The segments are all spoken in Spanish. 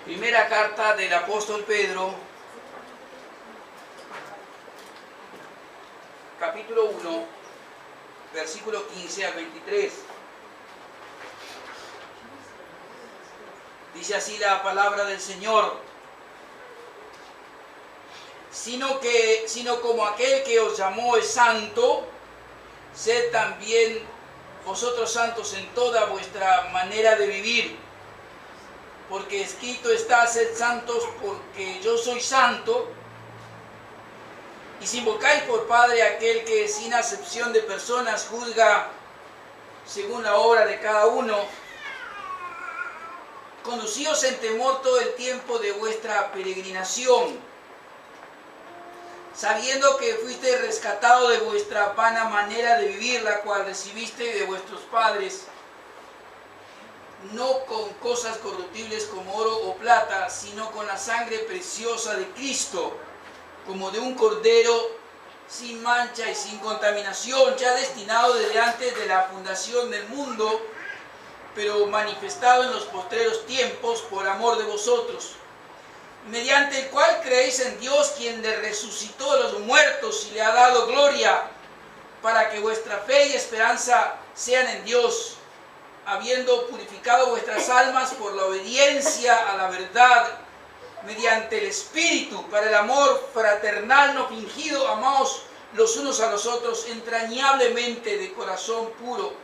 Primera carta del apóstol Pedro, capítulo 1, versículo 15 al 23. Dice así la palabra del Señor: sino como aquel que os llamó es santo, sed también vosotros santos en toda vuestra manera de vivir. Porque escrito está: sed santos porque yo soy santo. Y si invocáis por Padre a aquel que sin acepción de personas juzga según la obra de cada uno, conducíos en temor todo el tiempo de vuestra peregrinación, sabiendo que fuiste rescatado de vuestra vana manera de vivir, la cual recibiste de vuestros padres, no con cosas corruptibles como oro o plata, sino con la sangre preciosa de Cristo, como de un cordero sin mancha y sin contaminación, ya destinado desde antes de la fundación del mundo, pero manifestado en los postreros tiempos por amor de vosotros, mediante el cual creéis en Dios, quien le resucitó de los muertos y le ha dado gloria, para que vuestra fe y esperanza sean en Dios, habiendo purificado vuestras almas por la obediencia a la verdad, mediante el Espíritu, para el amor fraternal no fingido, amaos los unos a los otros entrañablemente de corazón puro,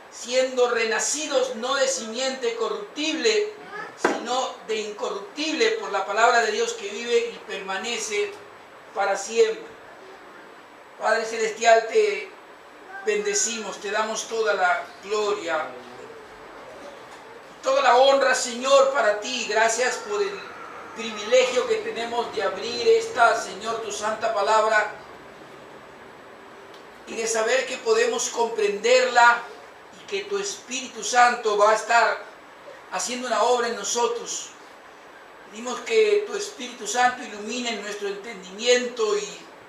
siendo renacidos no de simiente corruptible, sino de incorruptible, por la palabra de Dios que vive y permanece para siempre. Padre Celestial, te bendecimos, te damos toda la gloria, toda la honra, Señor, para ti. Gracias por el privilegio que tenemos de abrir esta, Señor, tu santa palabra, y de saber que podemos comprenderla y que tu Espíritu Santo va a estar haciendo una obra en nosotros. Pedimos que tu Espíritu Santo ilumine nuestro entendimiento y,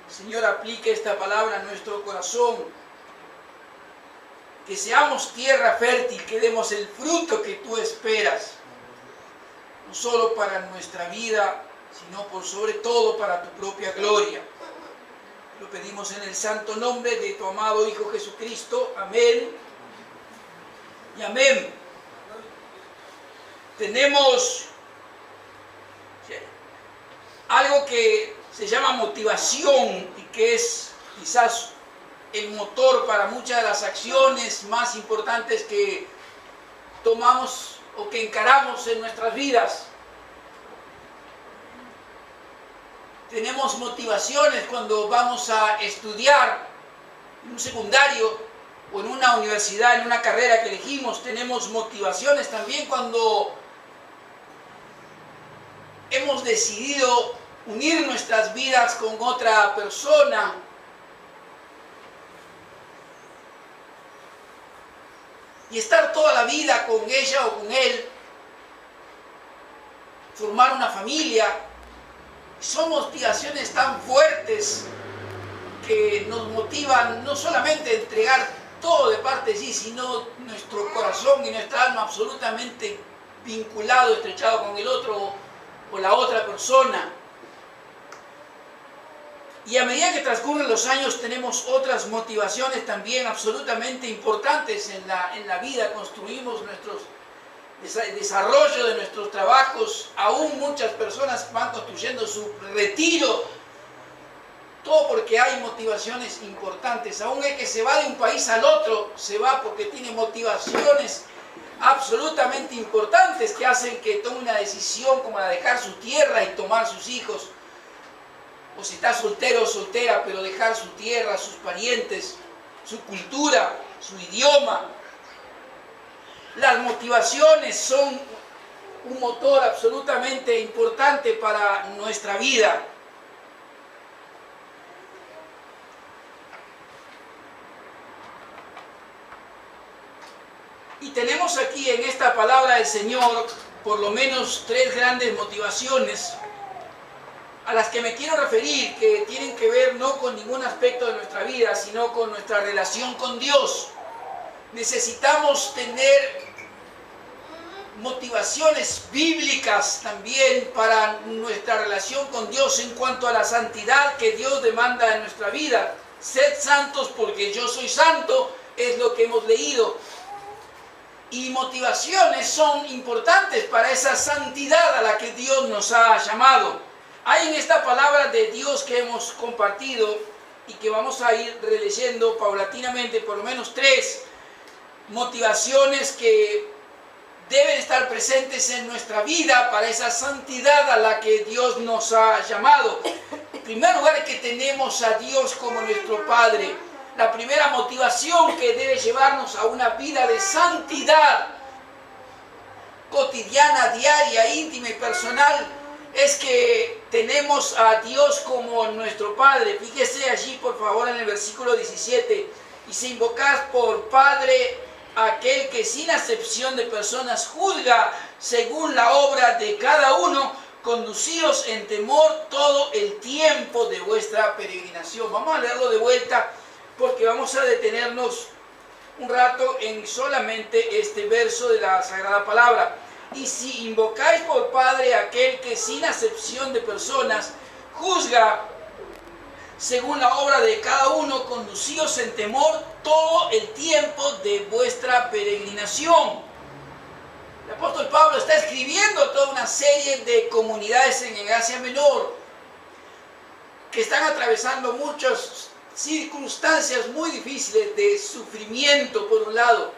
Señor, aplique esta palabra a nuestro corazón. Que seamos tierra fértil, que demos el fruto que tú esperas, no solo para nuestra vida, sino por sobre todo para tu propia gloria. Lo pedimos en el santo nombre de tu amado Hijo Jesucristo. Amén y amén. Tenemos algo que se llama motivación y que es quizás el motor para muchas de las acciones más importantes que tomamos o que encaramos en nuestras vidas. Tenemos motivaciones cuando vamos a estudiar en un secundario o en una universidad, en una carrera que elegimos. Tenemos motivaciones también cuando hemos decidido unir nuestras vidas con otra persona. Y estar toda la vida con ella o con él, formar una familia. Son motivaciones tan fuertes que nos motivan no solamente a entregar todo de parte de sí, sino nuestro corazón y nuestra alma absolutamente vinculado, estrechado con el otro o la otra persona. Y a medida que transcurren los años tenemos otras motivaciones también absolutamente importantes en la vida. Construimos el desarrollo de nuestros trabajos. Aún muchas personas van construyendo su retiro. Todo porque hay motivaciones importantes. Aún el que se va de un país al otro, se va porque tiene motivaciones absolutamente importantes que hacen que tome una decisión como la de dejar su tierra y tomar sus hijos. O si está soltero o soltera, pero dejar su tierra, sus parientes, su cultura, su idioma. Las motivaciones son un motor absolutamente importante para nuestra vida. Y tenemos aquí en esta palabra del Señor por lo menos 3 grandes motivaciones a las que me quiero referir, que tienen que ver no con ningún aspecto de nuestra vida, sino con nuestra relación con Dios. Necesitamos tener motivaciones bíblicas también para nuestra relación con Dios en cuanto a la santidad que Dios demanda en nuestra vida. Sed santos porque yo soy santo, es lo que hemos leído. Y motivaciones son importantes para esa santidad a la que Dios nos ha llamado. Hay en esta palabra de Dios que hemos compartido y que vamos a ir releyendo paulatinamente, por lo menos 3 motivaciones que deben estar presentes en nuestra vida para esa santidad a la que Dios nos ha llamado. En primer lugar, que tenemos a Dios como nuestro Padre. La primera motivación que debe llevarnos a una vida de santidad cotidiana, diaria, íntima y personal es que tenemos a Dios como nuestro Padre. Fíjese allí, por favor, en el versículo 17. Y si invocás por Padre aquel que sin acepción de personas juzga según la obra de cada uno, conducíos en temor todo el tiempo de vuestra peregrinación. Vamos a leerlo de vuelta porque vamos a detenernos un rato en solamente este verso de la Sagrada Palabra. Y si invocáis por Padre aquel que sin acepción de personas juzga según la obra de cada uno, conducíos en temor todo el tiempo de vuestra peregrinación. El apóstol Pablo está escribiendo toda una serie de comunidades en Asia Menor que están atravesando muchas circunstancias muy difíciles de sufrimiento por un lado,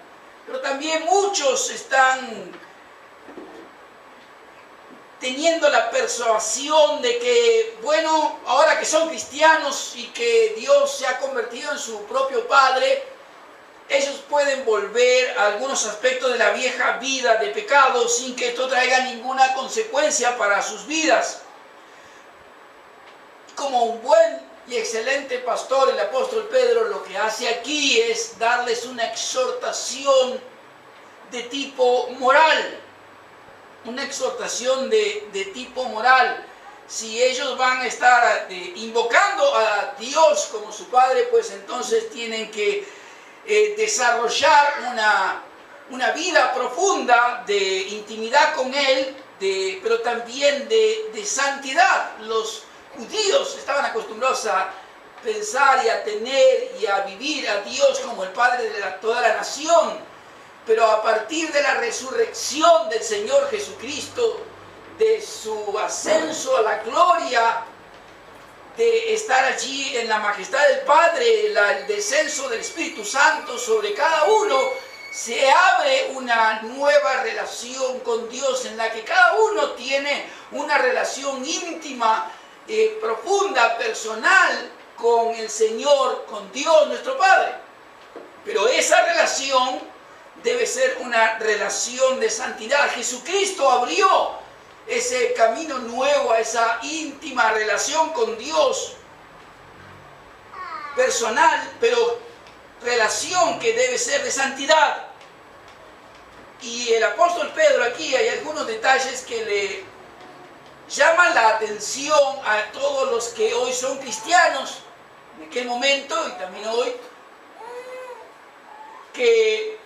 pero también muchos están teniendo la persuasión de que, bueno, ahora que son cristianos y que Dios se ha convertido en su propio Padre, ellos pueden volver a algunos aspectos de la vieja vida de pecado sin que esto traiga ninguna consecuencia para sus vidas. Como un buen y excelente pastor, el apóstol Pedro lo que hace aquí es darles una exhortación de tipo moral. Una exhortación de tipo moral. Si ellos van a estar invocando a Dios como su Padre, pues entonces tienen que desarrollar una vida profunda de intimidad con Él, pero también de santidad. Los judíos estaban acostumbrados a pensar y a tener y a vivir a Dios como el Padre de toda la nación. Pero a partir de la resurrección del Señor Jesucristo, de su ascenso a la gloria, de estar allí en la majestad del Padre, el descenso del Espíritu Santo sobre cada uno, se abre una nueva relación con Dios en la que cada uno tiene una relación íntima, profunda, personal con el Señor, con Dios nuestro Padre. Pero esa relación debe ser una relación de santidad. Jesucristo abrió ese camino nuevo a esa íntima relación con Dios, personal, pero relación que debe ser de santidad. Y el apóstol Pedro aquí hay algunos detalles que le llaman la atención a todos los que hoy son cristianos, en aquel momento y también hoy, que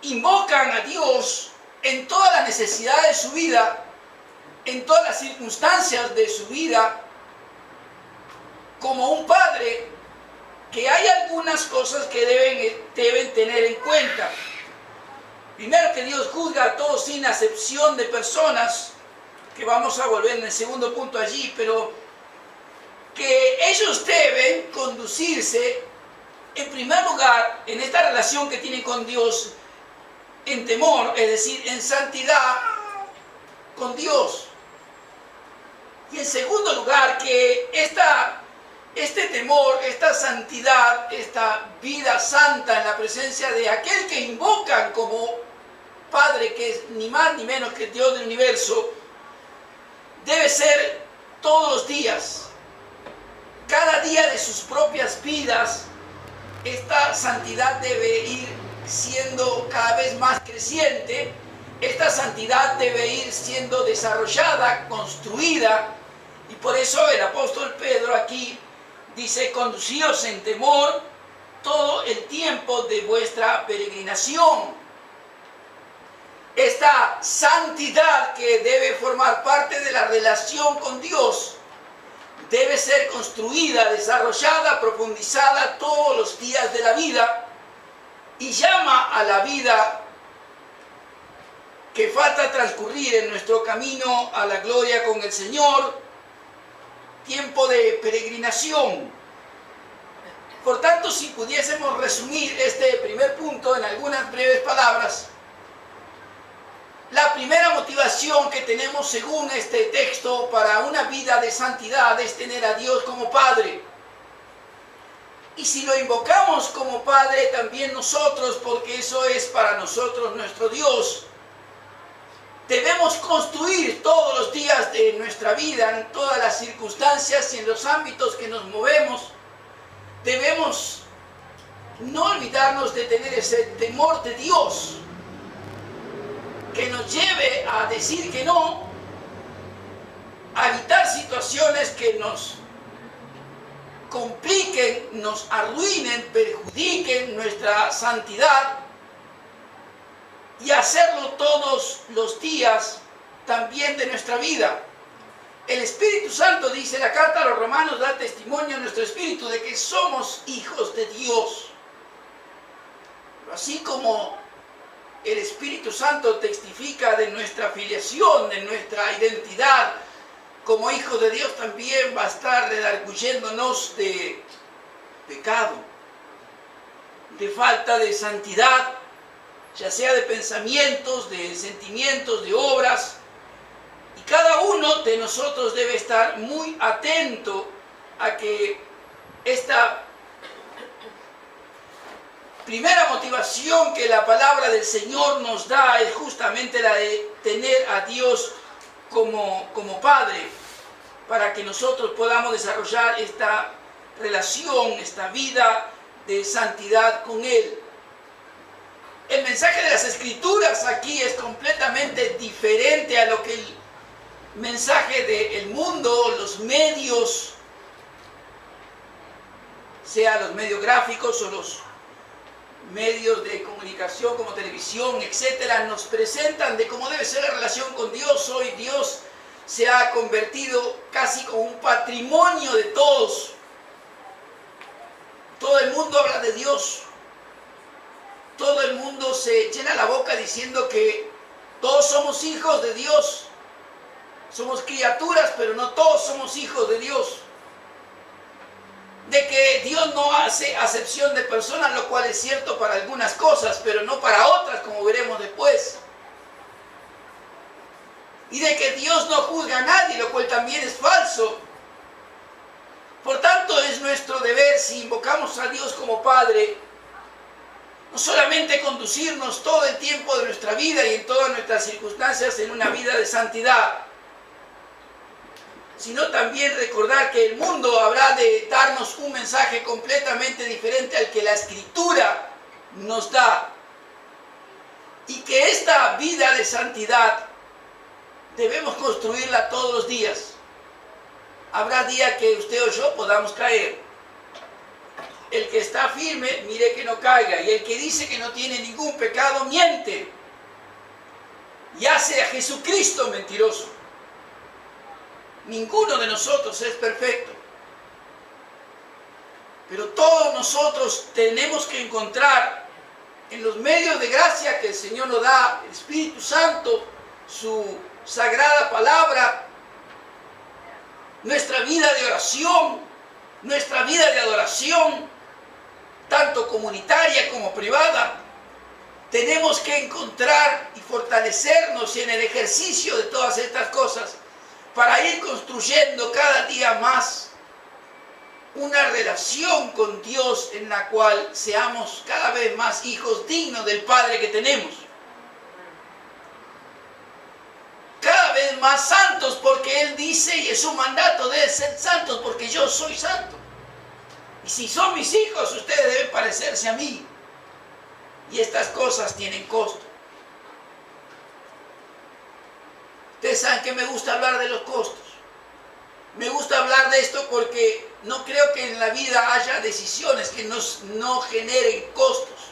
invocan a Dios en todas las necesidades de su vida, en todas las circunstancias de su vida, como un Padre, que hay algunas cosas que deben tener en cuenta. Primero, que Dios juzga a todos sin acepción de personas, que vamos a volver en el segundo punto allí, pero que ellos deben conducirse, en primer lugar, en esta relación que tienen con Dios, en temor, es decir, en santidad con Dios. Y en segundo lugar, que este temor, esta santidad, esta vida santa en la presencia de aquel que invocan como Padre, que es ni más ni menos que Dios del universo, debe ser todos los días, cada día de sus propias vidas. Esta santidad debe ir siendo cada vez más creciente, esta santidad debe ir siendo desarrollada, construida, y por eso el apóstol Pedro aquí dice: conducíos en temor todo el tiempo de vuestra peregrinación. esta santidad que debe formar parte de la relación con Dios debe ser construida, desarrollada, profundizada todos los días de la vida, y llama a la vida que falta transcurrir en nuestro camino a la gloria con el Señor, tiempo de peregrinación. Por tanto, si pudiésemos resumir este primer punto en algunas breves palabras, la primera motivación que tenemos según este texto para una vida de santidad es tener a Dios como Padre. Y si lo invocamos como Padre también nosotros, porque eso es para nosotros nuestro Dios, debemos construir todos los días de nuestra vida, en todas las circunstancias y en los ámbitos que nos movemos, debemos no olvidarnos de tener ese temor de Dios que nos lleve a decir que no, a evitar situaciones que nos compliquen, nos arruinen, perjudiquen nuestra santidad, y hacerlo todos los días también de nuestra vida. El Espíritu Santo, dice la carta a los Romanos, da testimonio a nuestro espíritu de que somos hijos de Dios. Así como el Espíritu Santo testifica de nuestra filiación, de nuestra identidad como hijos de Dios, también va a estar redarguyéndonos de pecado, de falta de santidad, ya sea de pensamientos, de sentimientos, de obras. Y cada uno de nosotros debe estar muy atento a que esta primera motivación que la palabra del Señor nos da es justamente la de tener a Dios como Padre, para que nosotros podamos desarrollar esta relación, esta vida de santidad con Él. El mensaje de las Escrituras aquí es completamente diferente a lo que el mensaje del mundo, los medios, sea los medios gráficos o los medios de comunicación como televisión, etcétera, nos presentan de cómo debe ser la relación con Dios. Hoy Dios se ha convertido casi como un patrimonio de todos. Todo el mundo habla de Dios. Todo el mundo se llena la boca diciendo que todos somos hijos de Dios. Somos criaturas, pero no todos somos hijos de Dios. De que Dios no hace acepción de personas, lo cual es cierto para algunas cosas, pero no para otras, como veremos después. Y de que Dios no juzga a nadie, lo cual también es falso. Por tanto, es nuestro deber, si invocamos a Dios como Padre, no solamente conducirnos todo el tiempo de nuestra vida y en todas nuestras circunstancias en una vida de santidad, sino también recordar que el mundo habrá de darnos un mensaje completamente diferente al que la Escritura nos da. Y que esta vida de santidad debemos construirla todos los días. Habrá días que usted o yo podamos caer. El que está firme, mire que no caiga. Y el que dice que no tiene ningún pecado, miente. Y hace a Jesucristo mentiroso. Ninguno de nosotros es perfecto. Pero todos nosotros tenemos que encontrar en los medios de gracia que el Señor nos da, el Espíritu Santo, su sagrada palabra, nuestra vida de oración, nuestra vida de adoración, tanto comunitaria como privada. Tenemos que encontrar y fortalecernos en el ejercicio de todas estas cosas para ir construyendo cada día más una relación con Dios en la cual seamos cada vez más hijos dignos del Padre que tenemos. Cada vez más santos, porque Él dice, y es un mandato de ser santos, porque yo soy santo. Y si son mis hijos, ustedes deben parecerse a mí. Y estas cosas tienen costo. Ustedes saben que me gusta hablar de los costos. Me gusta hablar de esto porque no creo que en la vida haya decisiones que no generen costos.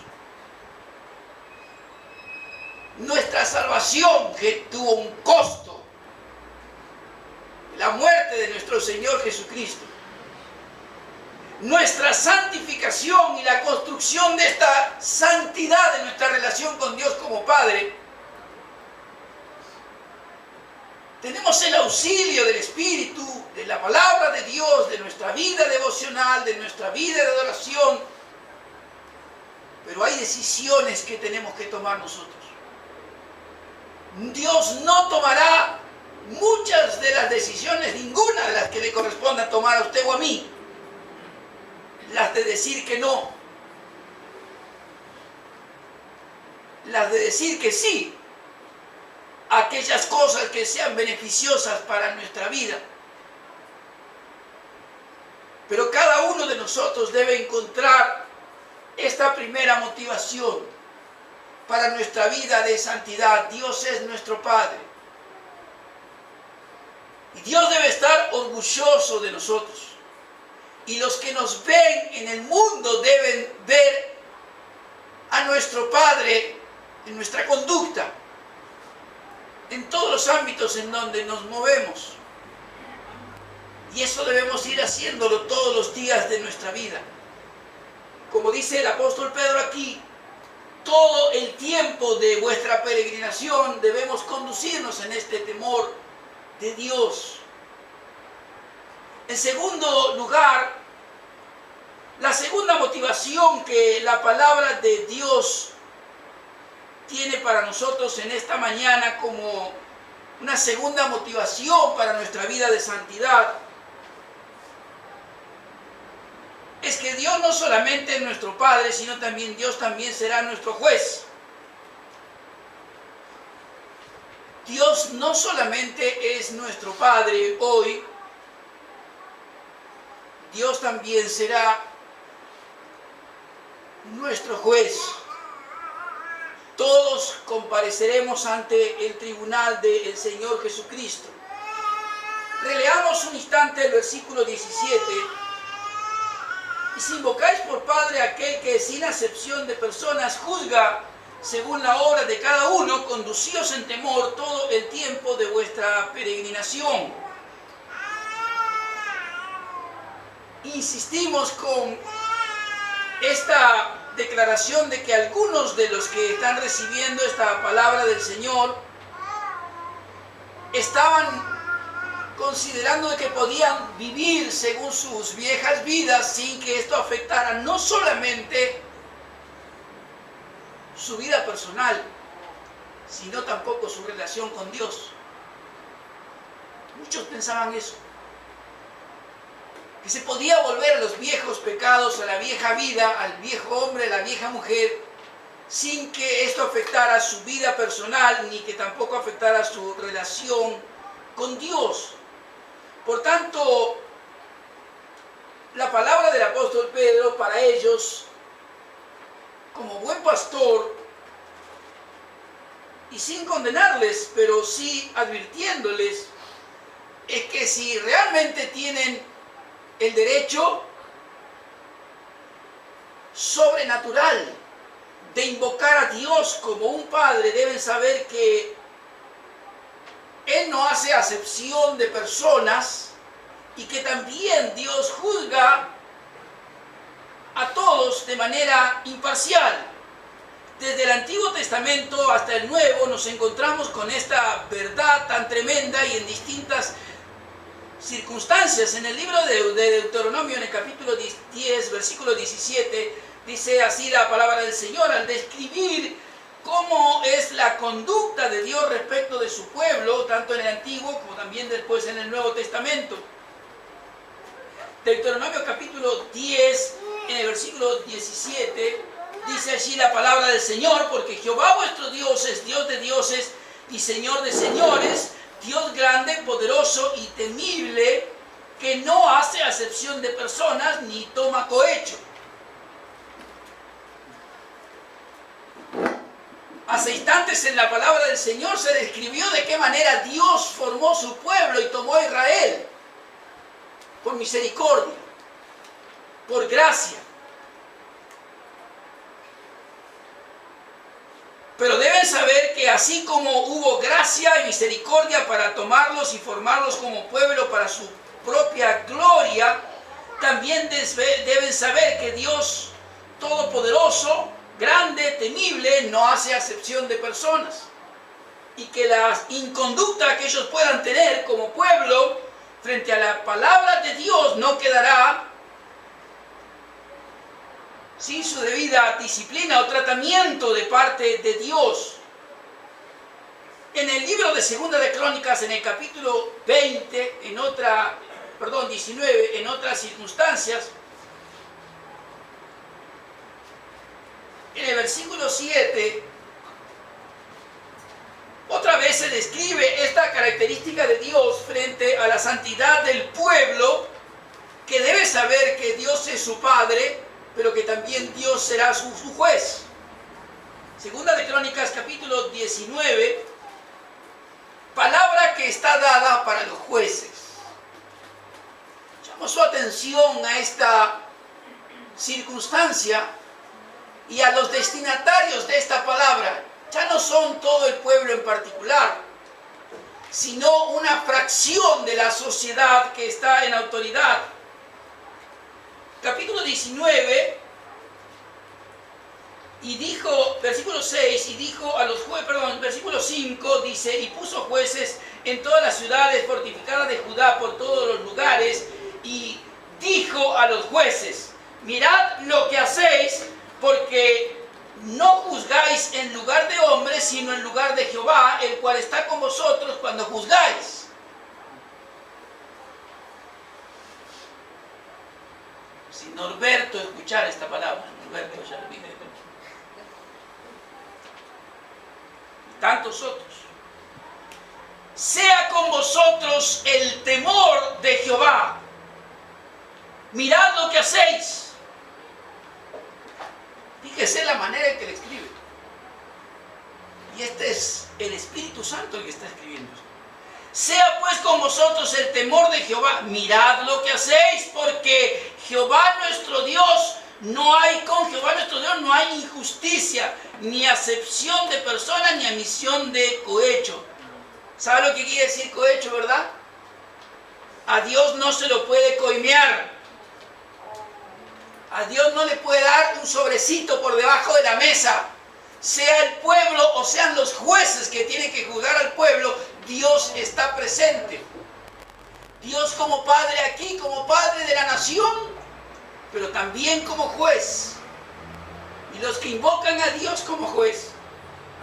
Nuestra salvación que tuvo un costo. La muerte de nuestro Señor Jesucristo. Nuestra santificación y la construcción de esta santidad de nuestra relación con Dios como Padre. Tenemos el auxilio del Espíritu, de la palabra de Dios, de nuestra vida devocional, de nuestra vida de adoración. Pero hay decisiones que tenemos que tomar nosotros. Dios no tomará muchas de las decisiones, ninguna de las que le corresponda tomar a usted o a mí. Las de decir que no. Las de decir que sí. Aquellas cosas que sean beneficiosas para nuestra vida. Pero cada uno de nosotros debe encontrar esta primera motivación para nuestra vida de santidad. Dios es nuestro Padre. Y Dios debe estar orgulloso de nosotros. Y los que nos ven en el mundo deben ver a nuestro Padre en nuestra conducta, en todos los ámbitos en donde nos movemos. Y eso debemos ir haciéndolo todos los días de nuestra vida. Como dice el apóstol Pedro aquí, todo el tiempo de vuestra peregrinación debemos conducirnos en este temor de Dios. En segundo lugar, la segunda motivación que la palabra de Dios tiene para nosotros en esta mañana como una segunda motivación para nuestra vida de santidad es que Dios no solamente es nuestro Padre, sino también Dios también será nuestro juez. Dios no solamente es nuestro Padre hoy, Dios también será nuestro juez. Todos compareceremos ante el tribunal del Señor Jesucristo. Releamos un instante el versículo 17. Y si invocáis por Padre a aquel que sin acepción de personas juzga según la obra de cada uno, conducíos en temor todo el tiempo de vuestra peregrinación. Insistimos con esta declaración de que algunos de los que están recibiendo esta palabra del Señor estaban considerando de que podían vivir según sus viejas vidas sin que esto afectara no solamente su vida personal, sino tampoco su relación con Dios. Muchos pensaban eso, que se podía volver a los viejos pecados, a la vieja vida, al viejo hombre, a la vieja mujer, sin que esto afectara su vida personal, ni que tampoco afectara su relación con Dios. Por tanto, la palabra del apóstol Pedro para ellos, como buen pastor, y sin condenarles, pero sí advirtiéndoles, es que si realmente tienen el derecho sobrenatural de invocar a Dios como un Padre, deben saber que Él no hace acepción de personas y que también Dios juzga a todos de manera imparcial. Desde el Antiguo Testamento hasta el Nuevo nos encontramos con esta verdad tan tremenda y en distintas circunstancias. En el libro de Deuteronomio, en el capítulo 10, versículo 17, dice así la palabra del Señor al describir cómo es la conducta de Dios respecto de su pueblo, tanto en el Antiguo como también después en el Nuevo Testamento. Deuteronomio capítulo 10, en el versículo 17, dice allí la palabra del Señor: porque Jehová vuestro Dios es Dios de dioses y Señor de señores, Dios grande, poderoso y temible, que no hace acepción de personas ni toma cohecho. Hace instantes en la palabra del Señor se describió de qué manera Dios formó su pueblo y tomó a Israel. Por misericordia, por gracia. Pero deben saber que así como hubo gracia y misericordia para tomarlos y formarlos como pueblo para su propia gloria, también deben saber que Dios Todopoderoso, grande, temible, no hace acepción de personas. Y que la inconducta que ellos puedan tener como pueblo frente a la palabra de Dios no quedará sin su debida disciplina o tratamiento de parte de Dios. En el libro de Segunda de Crónicas, en el capítulo 20, 19, en otras circunstancias, en el versículo 7, otra vez se describe esta característica de Dios frente a la santidad del pueblo, que debe saber que Dios es su Padre, pero que también Dios será su juez. Segunda de Crónicas, capítulo 19, palabra que está dada para los jueces. Llamo su atención a esta circunstancia y a los destinatarios de esta palabra. Ya no son todo el pueblo en particular, sino una fracción de la sociedad que está en autoridad. Capítulo 19, y dijo, versículo 6, y dijo a los jueces, versículo 5 dice, y puso jueces en todas las ciudades fortificadas de Judá por todos los lugares, y dijo a los jueces, mirad lo que hacéis, porque no juzgáis en lugar de hombres, sino en lugar de Jehová, el cual está con vosotros cuando juzgáis. Si Norberto escuchara esta palabra, Norberto ya lo vive. Y tantos otros. Sea con vosotros el temor de Jehová. Mirad lo que hacéis. Fíjese la manera en que le escribe. Y este es el Espíritu Santo el que está escribiendo. Sea pues con vosotros el temor de Jehová. Mirad lo que hacéis, porque Jehová nuestro Dios, con Jehová nuestro Dios no hay injusticia, ni acepción de personas, ni admisión de cohecho. ¿Sabe lo que quiere decir cohecho, verdad? A Dios no se lo puede coimear. A Dios no le puede dar un sobrecito por debajo de la mesa. Sea el pueblo o sean los jueces que tienen que juzgar al pueblo, Dios está presente. Dios como Padre aquí, como Padre de la nación, pero también como juez. Y los que invocan a Dios como juez,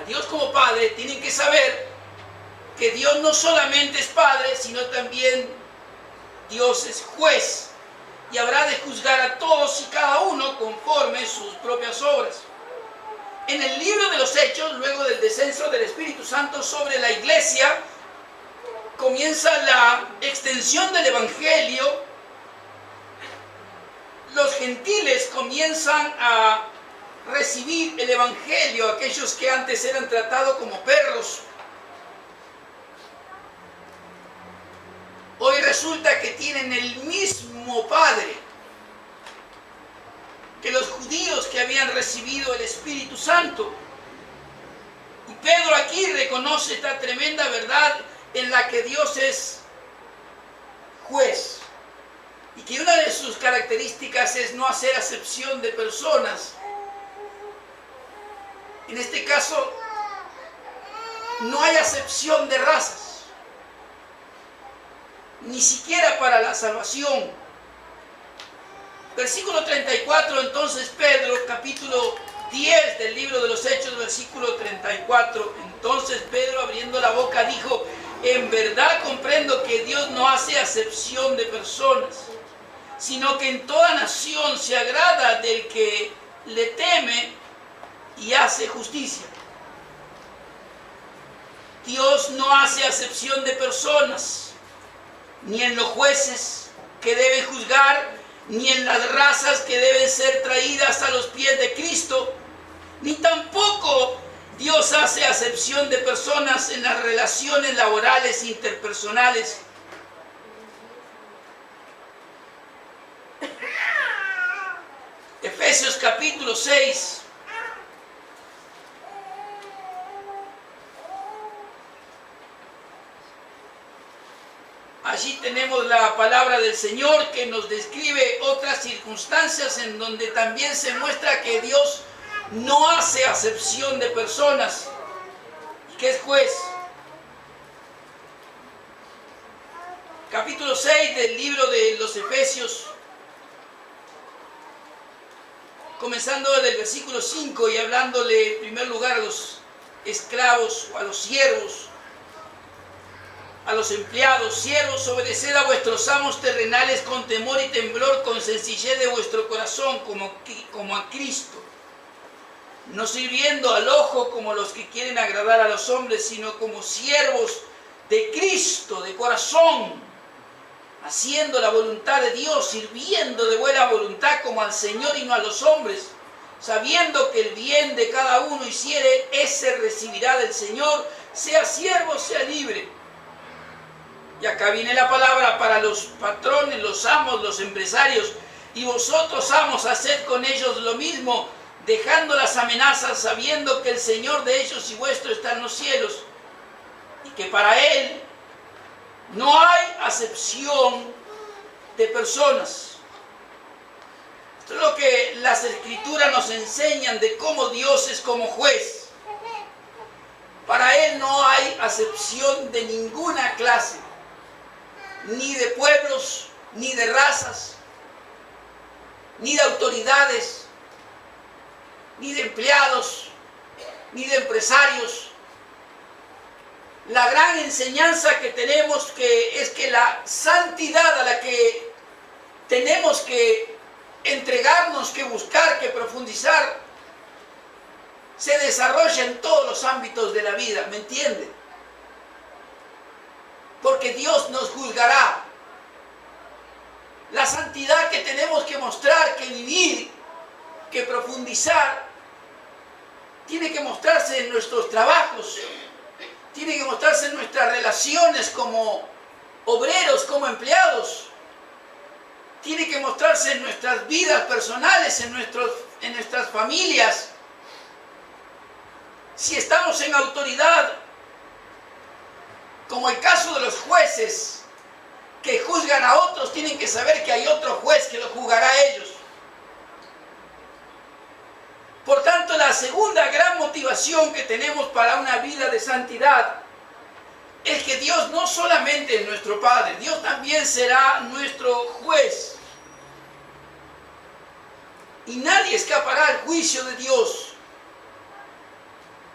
a Dios como Padre, tienen que saber que Dios no solamente es Padre, sino también Dios es juez. Y habrá de juzgar a todos y cada uno conforme sus propias obras. En el libro de los Hechos, luego del descenso del Espíritu Santo sobre la iglesia, comienza la extensión del Evangelio. Los gentiles comienzan a recibir el Evangelio, aquellos que antes eran tratados como perros. Hoy resulta que tienen el mismo Padre que los judíos que habían recibido el Espíritu Santo. Y Pedro aquí reconoce esta tremenda verdad en la que Dios es juez. Y que una de sus características es no hacer acepción de personas. En este caso, no hay acepción de razas. Ni siquiera para la salvación. Versículo 34, entonces Pedro, capítulo 10 del libro de los Hechos, versículo 34. Entonces Pedro, abriendo la boca, dijo, en verdad comprendo que Dios no hace acepción de personas, sino que en toda nación se agrada del que le teme y hace justicia. Dios no hace acepción de personas, ni en los jueces que deben juzgar, ni en las razas que deben ser traídas a los pies de Cristo, ni tampoco Dios hace acepción de personas en las relaciones laborales interpersonales. Efesios capítulo 6, allí tenemos la palabra del Señor que nos describe otras circunstancias en donde también se muestra que Dios no hace acepción de personas y que es juez. Capítulo 6 del libro de los Efesios, comenzando desde el versículo 5 y hablándole en primer lugar a los esclavos o a los siervos, a los empleados: siervos, obedeced a vuestros amos terrenales con temor y temblor, con sencillez de vuestro corazón, como a Cristo, no sirviendo al ojo como los que quieren agradar a los hombres, sino como siervos de Cristo de corazón, haciendo la voluntad de Dios, sirviendo de buena voluntad como al Señor y no a los hombres, sabiendo que el bien de cada uno hiciere, ese recibirá del Señor, sea siervo, sea libre. Y acá viene la palabra para los patrones, los amos, los empresarios: y vosotros, amos, haced con ellos lo mismo, dejando las amenazas, sabiendo que el Señor de ellos y vuestro está en los cielos, y que para Él no hay acepción de personas. Esto es lo que las Escrituras nos enseñan de cómo Dios es como juez. Para Él no hay acepción de ninguna clase, ni de pueblos, ni de razas, ni de autoridades, ni de empleados, ni de empresarios. La gran enseñanza que tenemos es que la santidad a la que tenemos que entregarnos, que buscar, que profundizar, se desarrolla en todos los ámbitos de la vida, ¿me entiende? Porque Dios nos juzgará. La santidad que tenemos que mostrar, que vivir, que profundizar, tiene que mostrarse en nuestros trabajos, tiene que mostrarse en nuestras relaciones como obreros, como empleados, tiene que mostrarse en nuestras vidas personales, en nuestras familias. Si estamos en autoridad, como el caso de los jueces que juzgan a otros, tienen que saber que hay otro juez que los juzgará a ellos. Por tanto, la segunda gran motivación que tenemos para una vida de santidad es que Dios no solamente es nuestro Padre, Dios también será nuestro juez. Y nadie escapará al juicio de Dios.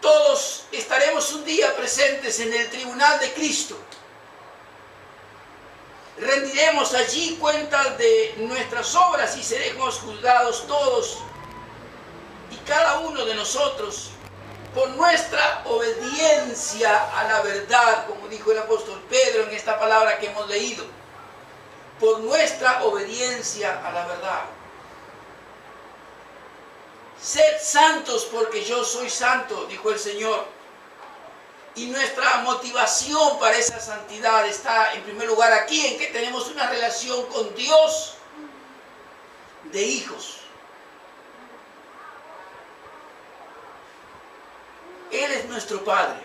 Todos estaremos un día presentes en el tribunal de Cristo. Rendiremos allí cuentas de nuestras obras y seremos juzgados todos y cada uno de nosotros por nuestra obediencia a la verdad, como dijo el apóstol Pedro en esta palabra que hemos leído. Por nuestra obediencia a la verdad. Sed santos porque yo soy santo, dijo el Señor. Y nuestra motivación para esa santidad está en primer lugar aquí, en que tenemos una relación con Dios de hijos. Él es nuestro Padre.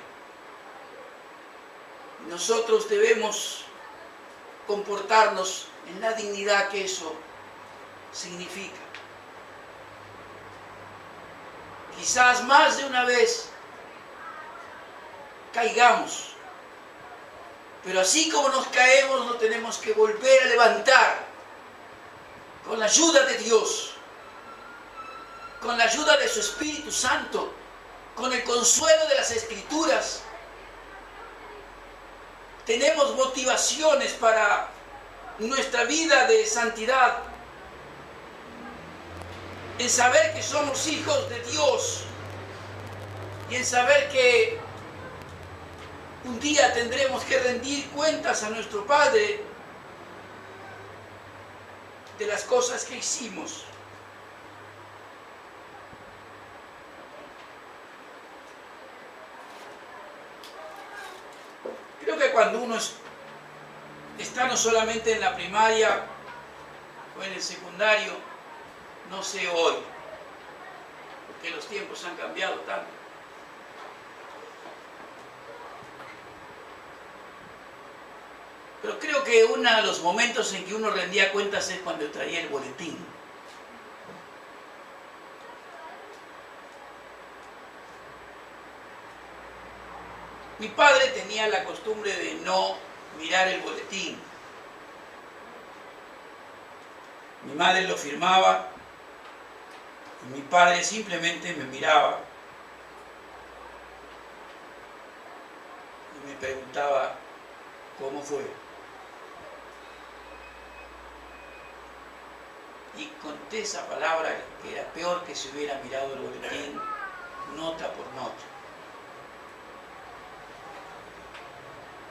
Nosotros debemos comportarnos en la dignidad que eso significa. Quizás más de una vez caigamos, pero así como nos caemos, nos tenemos que volver a levantar con la ayuda de Dios, con la ayuda de su Espíritu Santo, con el consuelo de las Escrituras. Tenemos motivaciones para nuestra vida de santidad, en saber que somos hijos de Dios y en saber que un día tendremos que rendir cuentas a nuestro Padre de las cosas que hicimos. Creo que cuando uno está no solamente en la primaria o en el secundario, no sé hoy, porque los tiempos han cambiado tanto. Pero creo que uno de los momentos en que uno rendía cuentas es cuando traía el boletín. Mi padre tenía la costumbre de no mirar el boletín. Mi madre lo firmaba y mi padre simplemente me miraba y me preguntaba cómo fue. Y conté esa palabra que era peor que si hubiera mirado el boletín nota por nota.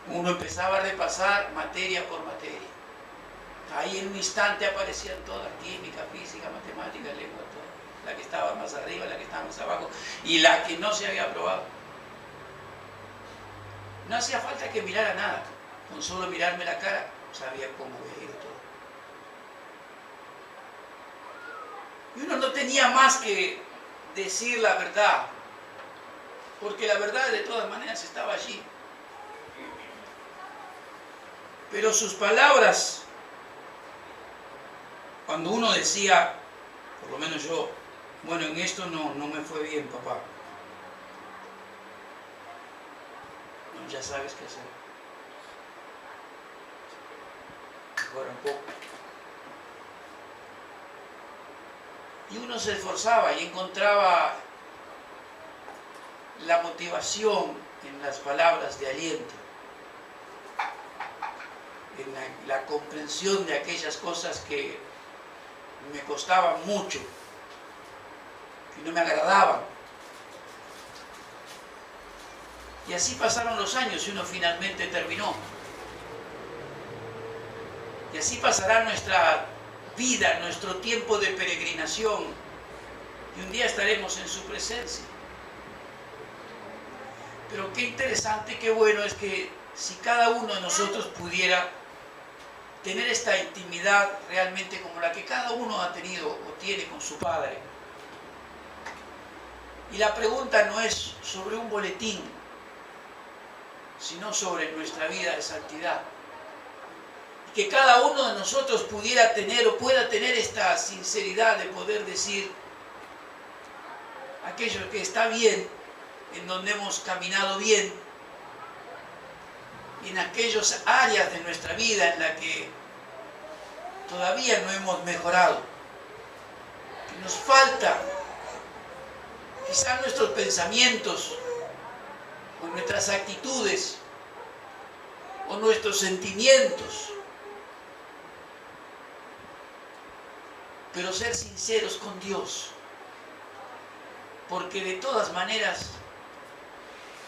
Uno empezaba a repasar materia por materia. Ahí en un instante aparecían todas, química, física, matemática, lengua, todo. La que estaba más arriba, la que estaba más abajo y la que no se había aprobado. No hacía falta que mirara nada. Con solo mirarme la cara, sabía cómo había ido todo. Y uno no tenía más que decir la verdad, porque la verdad de todas maneras estaba allí. Pero sus palabras, cuando uno decía, por lo menos yo, bueno, en esto no me fue bien, papá. No, ya sabes qué hacer. Mejora un poco. Y uno se esforzaba y encontraba la motivación en las palabras de aliento, en la comprensión de aquellas cosas que me costaban mucho, que no me agradaban. Y así pasaron los años y uno finalmente terminó. Y así pasará nuestra vida, nuestro tiempo de peregrinación, y un día estaremos en su presencia. Pero qué interesante, qué bueno es que si cada uno de nosotros pudiera tener esta intimidad realmente como la que cada uno ha tenido o tiene con su Padre. Y la pregunta no es sobre un boletín, sino sobre nuestra vida de santidad. Y que cada uno de nosotros pudiera tener o pueda tener esta sinceridad de poder decir aquello que está bien, en donde hemos caminado bien, y en aquellas áreas de nuestra vida en las que todavía no hemos mejorado, que nos falta quizás nuestros pensamientos o nuestras actitudes o nuestros sentimientos, pero ser sinceros con Dios, porque de todas maneras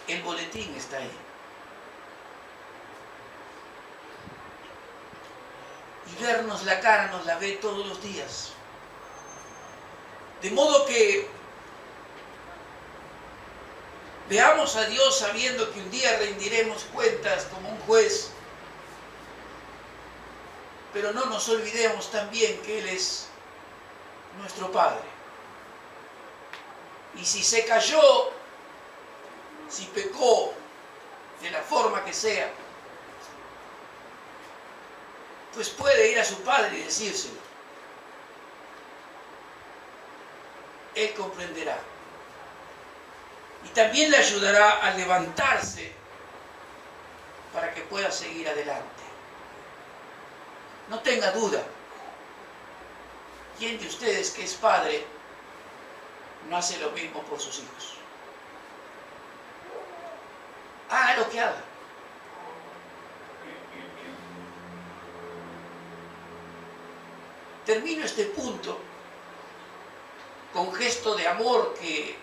el boletín está ahí. Y vernos la cara nos la ve todos los días. De modo que veamos a Dios sabiendo que un día rendiremos cuentas como un juez, pero no nos olvidemos también que Él es nuestro Padre. Y si se cayó, si pecó, de la forma que sea, pues puede ir a su Padre y decírselo. Él comprenderá. Y también le ayudará a levantarse para que pueda seguir adelante. No tenga duda. ¿Quién de ustedes que es padre no hace lo mismo por sus hijos? Haga lo que haga. Termino este punto con gesto de amor que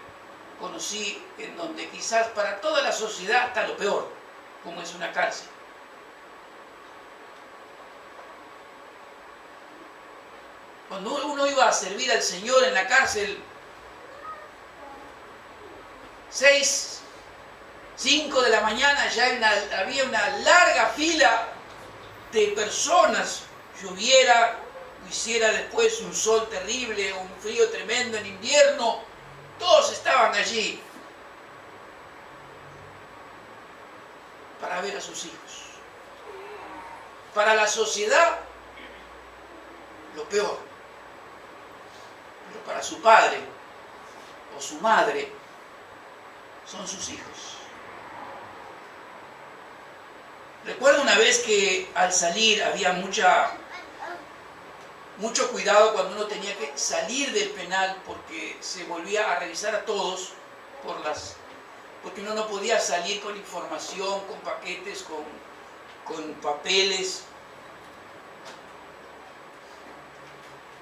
conocí, en donde quizás para toda la sociedad está lo peor, como es una cárcel. Cuando uno iba a servir al Señor en la cárcel, 6, 5 de la mañana ya había una larga fila de personas, lloviera, hiciera después un sol terrible, un frío tremendo en invierno, todos estaban allí para ver a sus hijos. para la sociedad lo peor. Pero para su padre o su madre son sus hijos. Recuerdo una vez que al salir había mucho cuidado cuando uno tenía que salir del penal, porque se volvía a revisar a todos porque uno no podía salir con información, con paquetes, con papeles.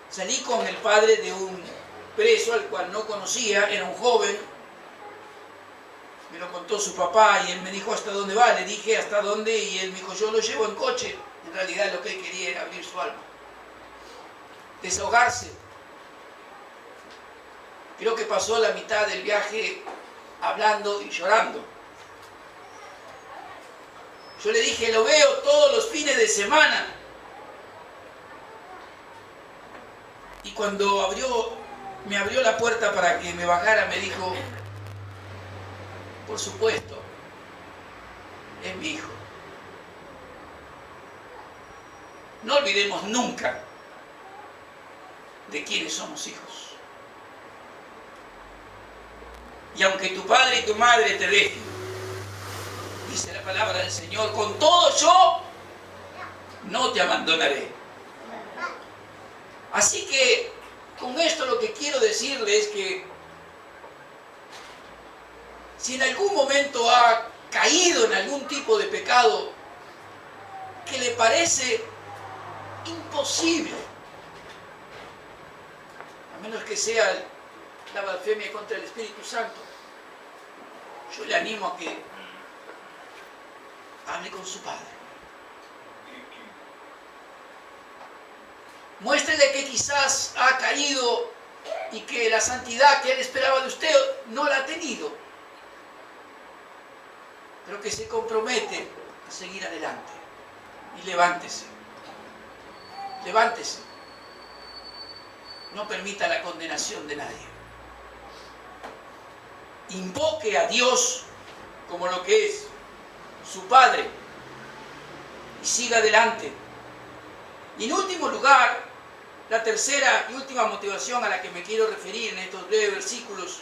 Salí con el padre de un preso al cual no conocía, era un joven, me lo contó su papá y él me dijo ¿hasta dónde va? Le dije ¿hasta dónde? Y él me dijo yo lo llevo en coche. En realidad lo que él quería era abrir su alma, desahogarse. Creo que pasó la mitad del viaje hablando y llorando. Yo le dije lo veo todos los fines de semana. Y cuando me abrió la puerta para que me bajara, me dijo, por supuesto, es mi hijo. No olvidemos nunca de quiénes somos hijos. Y aunque tu padre y tu madre te dejen, dice la palabra del Señor, con todo yo no te abandonaré. Así que con esto lo que quiero decirle es que si en algún momento ha caído en algún tipo de pecado que le parece imposible, a menos que sea la blasfemia contra el Espíritu Santo, yo le animo a que hable con su padre. Muéstrele que quizás ha caído y que la santidad que él esperaba de usted no la ha tenido, pero que se compromete a seguir adelante. Y levántese, levántese. No permita la condenación de nadie. Invoque a Dios como lo que es, su Padre, y siga adelante. Y en último lugar, la tercera y última motivación a la que me quiero referir en estos breves versículos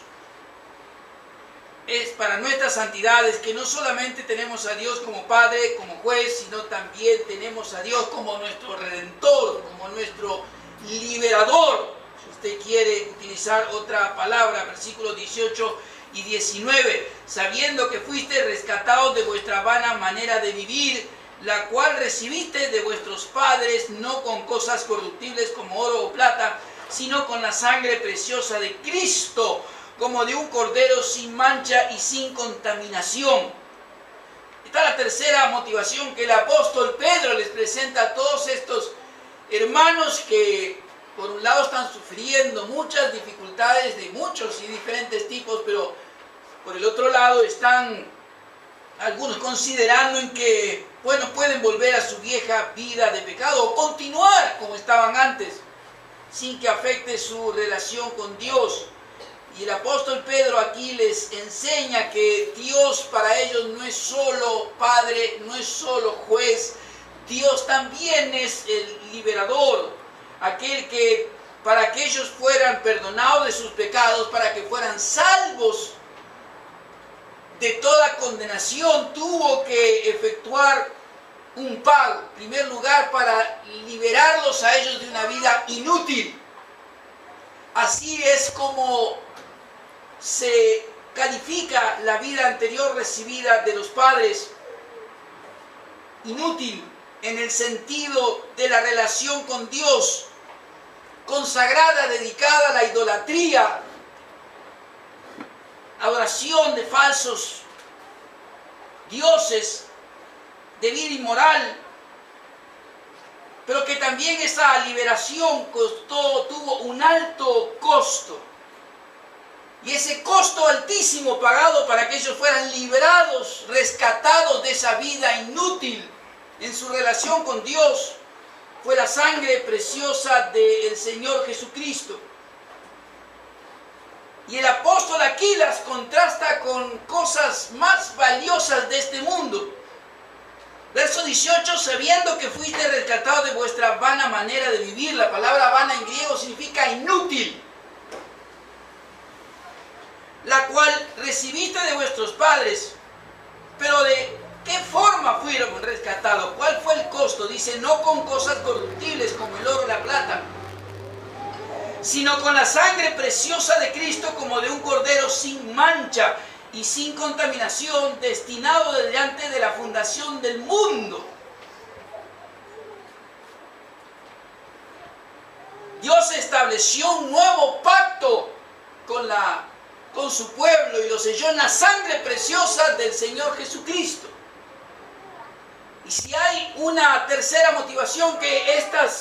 es para nuestra santidad, es que no solamente tenemos a Dios como Padre, como juez, sino también tenemos a Dios como nuestro Redentor, como nuestro liberador. Si usted quiere utilizar otra palabra, versículos 18 y 19, sabiendo que fuiste rescatados de vuestra vana manera de vivir, la cual recibiste de vuestros padres, no con cosas corruptibles como oro o plata, sino con la sangre preciosa de Cristo, como de un cordero sin mancha y sin contaminación. Está la tercera motivación que el apóstol Pedro les presenta a todos estos hermanos que por un lado están sufriendo muchas dificultades de muchos y diferentes tipos, pero por el otro lado están algunos considerando en que, bueno, pueden volver a su vieja vida de pecado o continuar como estaban antes, sin que afecte su relación con Dios. Y el apóstol Pedro aquí les enseña que Dios para ellos no es solo Padre, no es solo juez, Dios también es el liberador, aquel que para que ellos fueran perdonados de sus pecados, para que fueran salvos de toda condenación, tuvo que efectuar un pago, en primer lugar para liberarlos a ellos de una vida inútil. Así es como se califica la vida anterior recibida de los padres, inútil en el sentido de la relación con Dios, consagrada, dedicada a la idolatría, adoración de falsos dioses, de vida inmoral, pero que también esa liberación tuvo un alto costo. Y ese costo altísimo pagado para que ellos fueran liberados, rescatados de esa vida inútil en su relación con Dios, fue la sangre preciosa del Señor Jesucristo. Y el apóstol aquí las contrasta con cosas más valiosas de este mundo. Verso 18, sabiendo que fuiste rescatados de vuestra vana manera de vivir. La palabra vana en griego significa inútil. La cual recibiste de vuestros padres. Pero ¿de qué forma fueron rescatados? ¿Cuál fue el costo? Dice, no con cosas corruptibles como el oro o la plata, sino con la sangre preciosa de Cristo, como de un cordero sin mancha y sin contaminación, destinado desde antes de la fundación del mundo. Dios estableció un nuevo pacto con su pueblo y lo selló en la sangre preciosa del Señor Jesucristo. Y si hay una tercera motivación que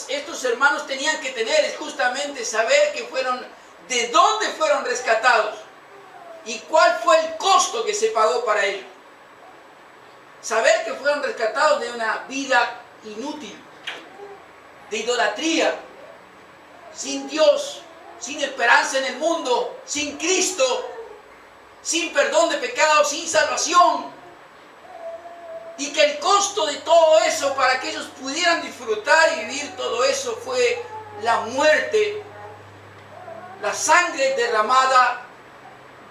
estos hermanos tenían que tener, es justamente saber de dónde fueron rescatados y cuál fue el costo que se pagó para ello. Saber que fueron rescatados de una vida inútil, de idolatría, sin Dios, sin esperanza en el mundo, sin Cristo, sin perdón de pecados, sin salvación. Y que el costo de todo eso, para que ellos pudieran disfrutar y vivir todo eso, fue la muerte, la sangre derramada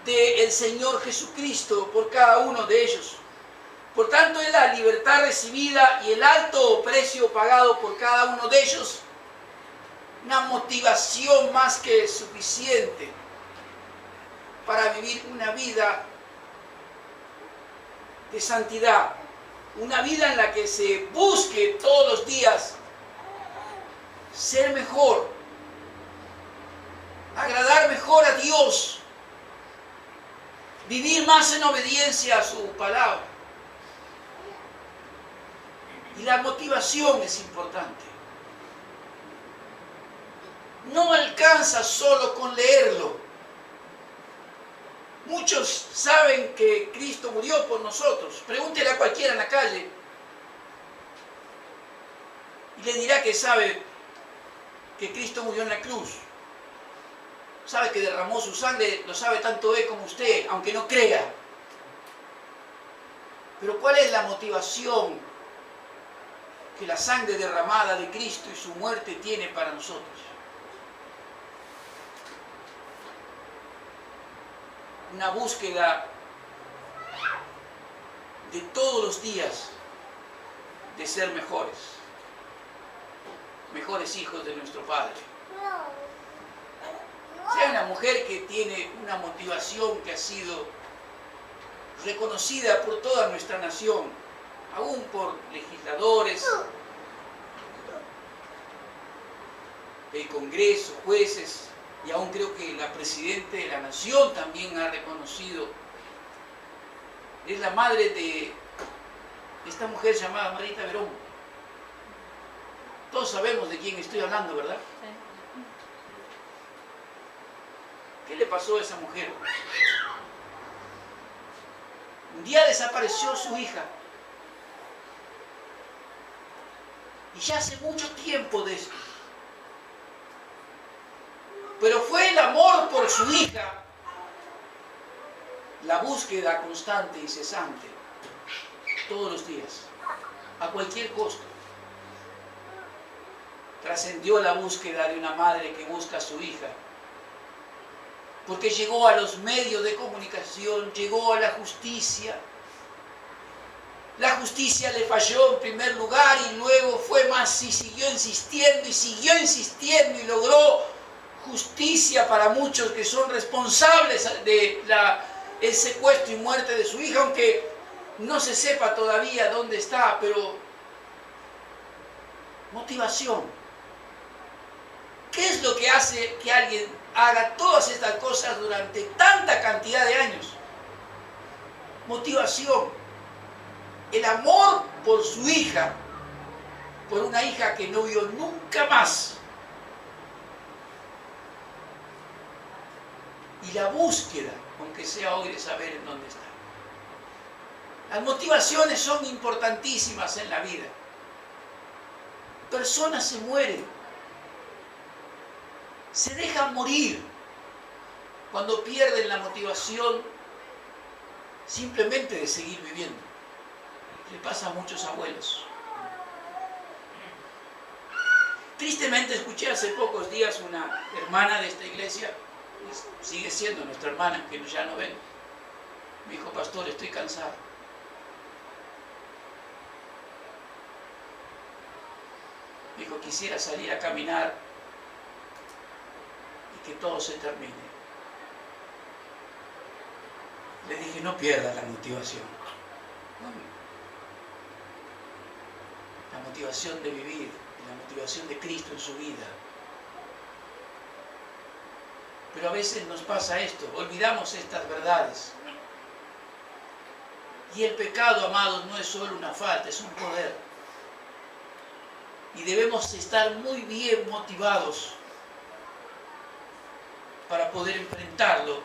del Señor Jesucristo por cada uno de ellos. Por tanto, es la libertad recibida y el alto precio pagado por cada uno de ellos, una motivación más que suficiente para vivir una vida de santidad. Una vida en la que se busque todos los días ser mejor, agradar mejor a Dios, vivir más en obediencia a su palabra. Y la motivación es importante. No alcanza solo con leerlo. Muchos saben que Cristo murió por nosotros. Pregúntele a cualquiera en la calle y le dirá que sabe que Cristo murió en la cruz. Sabe que derramó su sangre, lo sabe tanto él como usted, aunque no crea. Pero ¿cuál es la motivación que la sangre derramada de Cristo y su muerte tiene para nosotros? Una búsqueda de todos los días de ser mejores hijos de nuestro Padre. Sea una mujer que tiene una motivación que ha sido reconocida por toda nuestra nación, aún por legisladores, el Congreso, jueces, y aún creo que la Presidenta de la Nación también ha reconocido. Es la madre de esta mujer llamada Marita Verón. Todos sabemos de quién estoy hablando, ¿verdad? Sí. ¿Qué le pasó a esa mujer? Un día desapareció su hija. Y ya hace mucho tiempo de esto. Pero fue el amor por su hija, la búsqueda constante y cesante, todos los días, a cualquier costo. Trascendió la búsqueda de una madre que busca a su hija, porque llegó a los medios de comunicación, llegó a la justicia. La justicia le falló en primer lugar y luego fue más y siguió insistiendo y logró justicia para muchos que son responsables de el secuestro y muerte de su hija, aunque no se sepa todavía dónde está, pero motivación. ¿Qué es lo que hace que alguien haga todas estas cosas durante tanta cantidad de años? Motivación. El amor por su hija, por una hija que no vio nunca más. Y la búsqueda, aunque sea hoy, de saber en dónde está. Las motivaciones son importantísimas en la vida. Personas se mueren, se dejan morir cuando pierden la motivación simplemente de seguir viviendo. Le pasa a muchos abuelos. Tristemente escuché hace pocos días una hermana de esta iglesia, sigue siendo nuestra hermana, que ya no ven. Me dijo: pastor, estoy cansado. Me dijo: quisiera salir a caminar y que todo se termine. Le dije: no pierda la motivación. La motivación de vivir, la motivación de Cristo en su vida. Pero a veces nos pasa esto, olvidamos estas verdades. Y el pecado, amados, no es solo una falta, es un poder. Y debemos estar muy bien motivados para poder enfrentarlo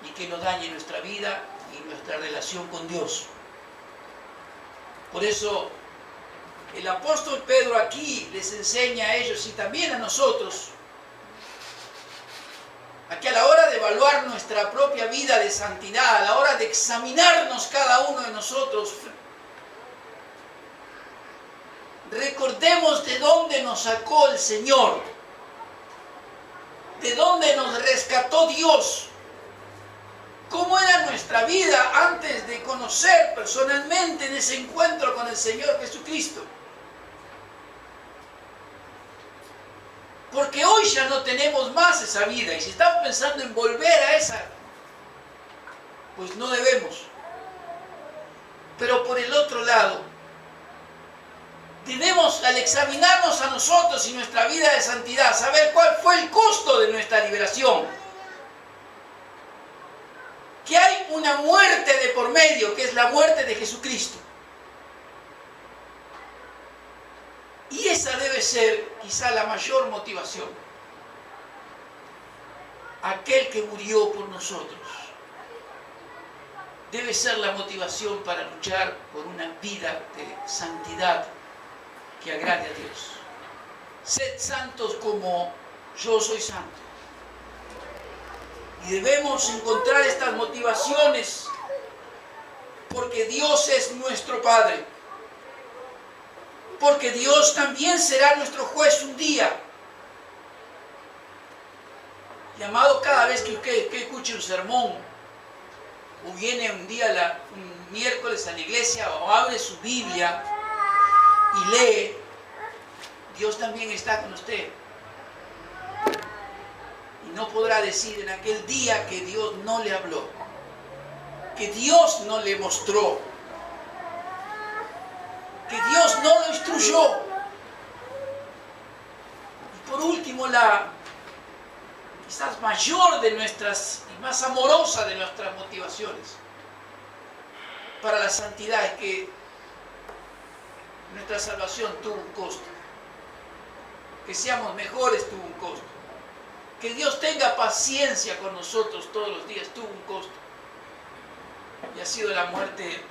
y que no dañe nuestra vida y nuestra relación con Dios. Por eso el apóstol Pedro aquí les enseña a ellos y también a nosotros a que a la hora de evaluar nuestra propia vida de santidad, a la hora de examinarnos cada uno de nosotros, recordemos de dónde nos sacó el Señor, de dónde nos rescató Dios, cómo era nuestra vida antes de conocer personalmente en ese encuentro con el Señor Jesucristo. Porque hoy ya no tenemos más esa vida, y si estamos pensando en volver a esa, pues no debemos. Pero por el otro lado, debemos, al examinarnos a nosotros y nuestra vida de santidad, saber cuál fue el costo de nuestra liberación. Que hay una muerte de por medio, que es la muerte de Jesucristo. Y esa debe ser quizá la mayor motivación. Aquel que murió por nosotros debe ser la motivación para luchar por una vida de santidad que agrade a Dios. Sed santos como yo soy santo. Y debemos encontrar estas motivaciones porque Dios es nuestro Padre. Porque Dios también será nuestro juez un día. Y amado, cada vez que usted escuche un sermón, o viene un día, un miércoles a la iglesia, o abre su Biblia y lee, Dios también está con usted. Y no podrá decir en aquel día que Dios no le habló, que Dios no le mostró, que Dios no lo instruyó. Y por último, la quizás mayor de nuestras y más amorosa de nuestras motivaciones para la santidad es que nuestra salvación tuvo un costo. Que seamos mejores tuvo un costo. Que Dios tenga paciencia con nosotros todos los días tuvo un costo. Y ha sido la muerte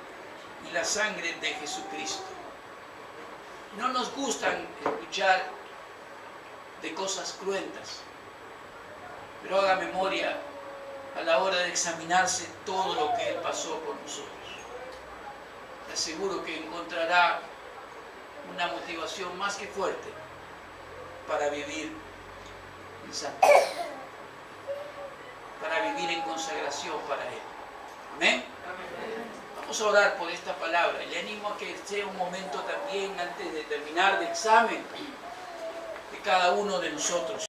y la sangre de Jesucristo. No nos gustan escuchar de cosas cruentas, pero haga memoria a la hora de examinarse todo lo que Él pasó por nosotros. Le aseguro que encontrará una motivación más que fuerte para vivir en santidad, para vivir en consagración para Él. Amén. Vamos a orar por esta palabra. Le animo a que sea un momento también, antes de terminar, de examen de cada uno de nosotros.